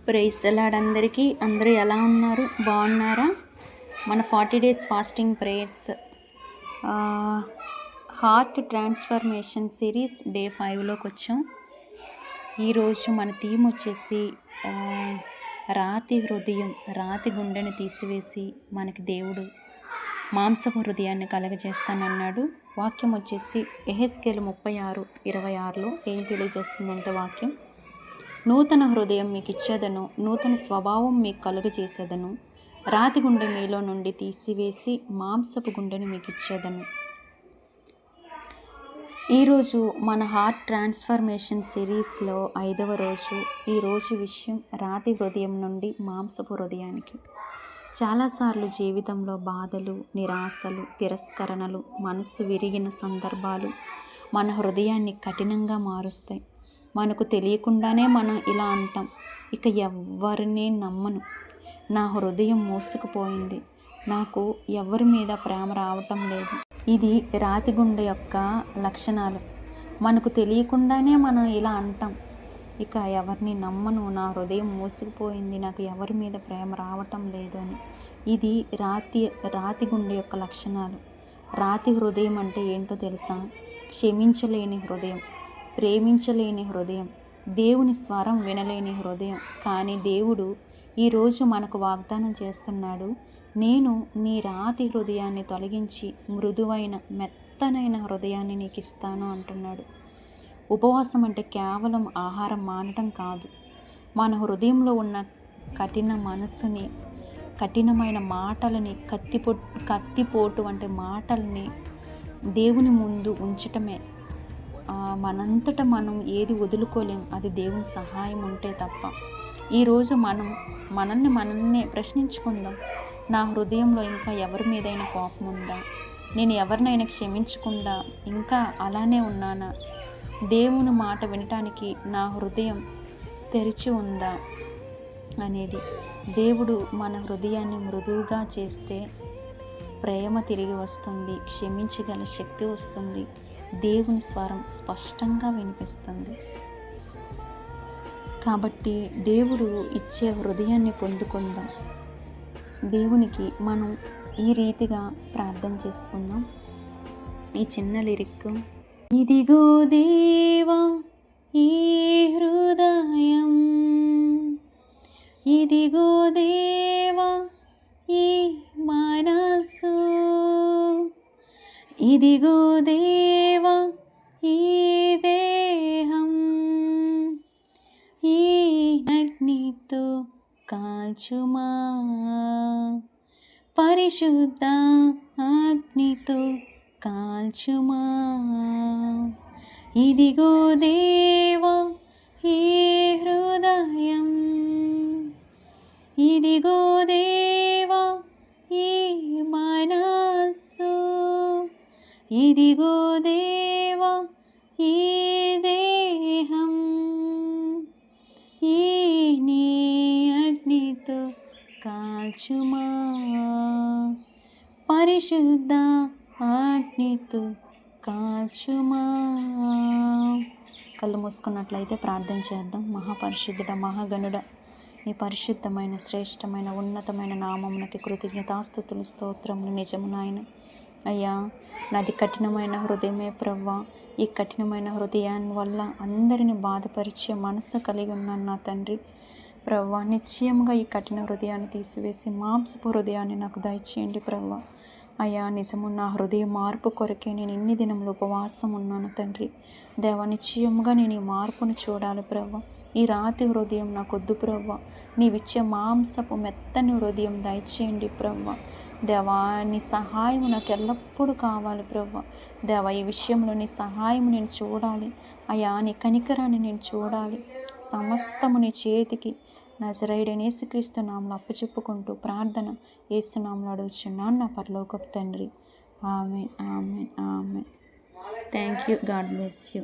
Praise the lord అందరికీ. అందరూ ఎలా ఉన్నారు? బాగున్నారా? మన 40 days fasting prayers heart transformation series day 5లోకి వచ్చాం. ఈరోజు మన థీమ్ వచ్చేసి రాతి హృదయం, రాతి గుండెని తీసివేసి మనకి దేవుడు మాంసపు హృదయాన్ని కలగజేస్తానన్నాడు. వాక్యం వచ్చేసి యెహెజ్కేలు 36:26లో ఏం తెలియజేస్తుందంటే వాక్యం, నూతన హృదయం మీకు ఇచ్చేదను, నూతన స్వభావం మీకు కలుగజేసేదను, రాతి గుండె మీలో నుండి తీసివేసి మాంసపు గుండెను మీకు ఇచ్చేదను. ఈరోజు మన హార్ట్ ట్రాన్స్ఫర్మేషన్ సిరీస్లో 5వ రోజు. ఈరోజు విషయం రాతి హృదయం నుండి మాంసపు హృదయానికి. చాలాసార్లు జీవితంలో బాధలు, నిరాశలు, తిరస్కరణలు, మనసు విరిగిన సందర్భాలు మన హృదయాన్ని కఠినంగా మారుస్తాయి. మనకు తెలియకుండానే మనం ఇలా అంటాం, ఇక ఎవరిని నమ్మను, నా హృదయం మూసుకుపోయింది, నాకు ఎవరి మీద ప్రేమ రావటం లేదు. ఇది రాతి గుండె యొక్క లక్షణాలు. మనకు తెలియకుండానే మనం ఇలా అంటాం, ఇక ఎవరిని నమ్మను, నా హృదయం మూసుకుపోయింది, నాకు ఎవరి మీద ప్రేమ రావటం లేదు అని. ఇది రాతి గుండె యొక్క లక్షణాలు. రాతి హృదయం అంటే ఏంటో తెలుసా? క్షమించలేని హృదయం, ప్రేమించలేని హృదయం, దేవుని స్వరం వినలేని హృదయం. కానీ దేవుడు ఈరోజు మనకు వాగ్దానం చేస్తున్నాడు, నేను నీ రాతి హృదయాన్ని తొలగించి మృదువైన మెత్తనైన హృదయాన్ని నీకు ఇస్తాను అంటున్నాడు. ఉపవాసం అంటే కేవలం ఆహారం మానటం కాదు. మన హృదయంలో ఉన్న కఠిన మనసుని, కఠినమైన మాటలని, కత్తిపోటు వంటి మాటల్ని దేవుని ముందు ఉంచటమే. మనంతటా మనం ఏది వదులుకోలేం, అది దేవుని సహాయం ఉంటే తప్ప. ఈరోజు మనల్ని ప్రశ్నించుకుందాం, నా హృదయంలో ఇంకా ఎవరి మీదైనా కోపం ఉందా? నేను ఎవరినైనా క్షమించకుండా ఇంకా అలానే ఉన్నానా? దేవుని మాట వినటానికి నా హృదయం తెరిచి ఉందా అనేది. దేవుడు మన హృదయాన్ని మృదువుగా చేస్తే ప్రేమ తిరిగి వస్తుంది, క్షమించగల శక్తి వస్తుంది, దేవుని స్వరం స్పష్టంగా వినిపిస్తుంది. కాబట్టి దేవుడు ఇచ్చే హృదయాన్ని పొందుకుందాం. దేవునికి మనం ఈ రీతిగా ప్రార్థన చేసుకుందాం. ఈ చిన్న లిరిక్, ఇదిగో దేవా ఈ హృదయం, ఇదిగో దేవా ఈ మనసు, ఇదిగో దేవా ఈ దేహం, ఈ అగ్నితో కాల్చుమా, పరిశుద్ధ అగ్నితో కాల్చుమా. ఇదిగో దేవా ఈ హృదయం, ఇదిగో దేవా ఈ మనసు, ఇదిగో దేవా ఈ దేహం, ఈ నీ అగ్నితో కాల్చుమా, పరిశుద్ధ అగ్నితో కాల్చుమా. కళ్ళు మూసుకున్నట్లయితే ప్రార్థన చేద్దాం. మహాపరిశుద్ధుడ, మహాగణుడ, నీ పరిశుద్ధమైన, శ్రేష్టమైన, ఉన్నతమైన నామమునకి కృతజ్ఞతాస్తుతులు, స్తోత్రములు నిజము నాయన. అయ్యా, నాది కఠినమైన హృదయమే ప్రవ్వా. ఈ కఠినమైన హృదయాన్ని వల్ల అందరిని బాధపరిచే మనసు కలిగి ఉన్నాను నా తండ్రి. ప్రవ్వా, నిశ్చయముగా ఈ కఠిన హృదయాన్ని తీసివేసి మాంసపు హృదయాన్ని నాకు దయచేయండి ప్రవ్వా. అయ్యా, నిజము నా హృదయ మార్పు కొరకే నేను ఇన్ని దినములు ఉపవాసం ఉన్నాను తండ్రి. దేవా, నిశ్చయముగా నేను ఈ మార్పును చూడాలి ప్రవ్వా. ఈ రాతి హృదయం నాకొద్దు ప్రవ్వా. నీవిచ్చే మాంసపు మెత్తని హృదయం దయచేయండి ప్రవ్వా. దేవా, నీ సహాయం నాకు ఎల్లప్పుడూ కావాలి ప్రవ్వా. దేవా, ఈ విషయంలో నీ సహాయం నేను చూడాలి. అయ్యా, నీ కనికరాన్ని నేను చూడాలి. సమస్తము నీ చేతికి నజరేయుడైన యేసుక్రీస్తు నామములో అప్పచెప్పుకుంటూ ప్రార్థన యేసునామములో అడుగుచున్నాను నా పరలోకపు తండ్రి. Amen, amen, amen. Thank you. God bless you.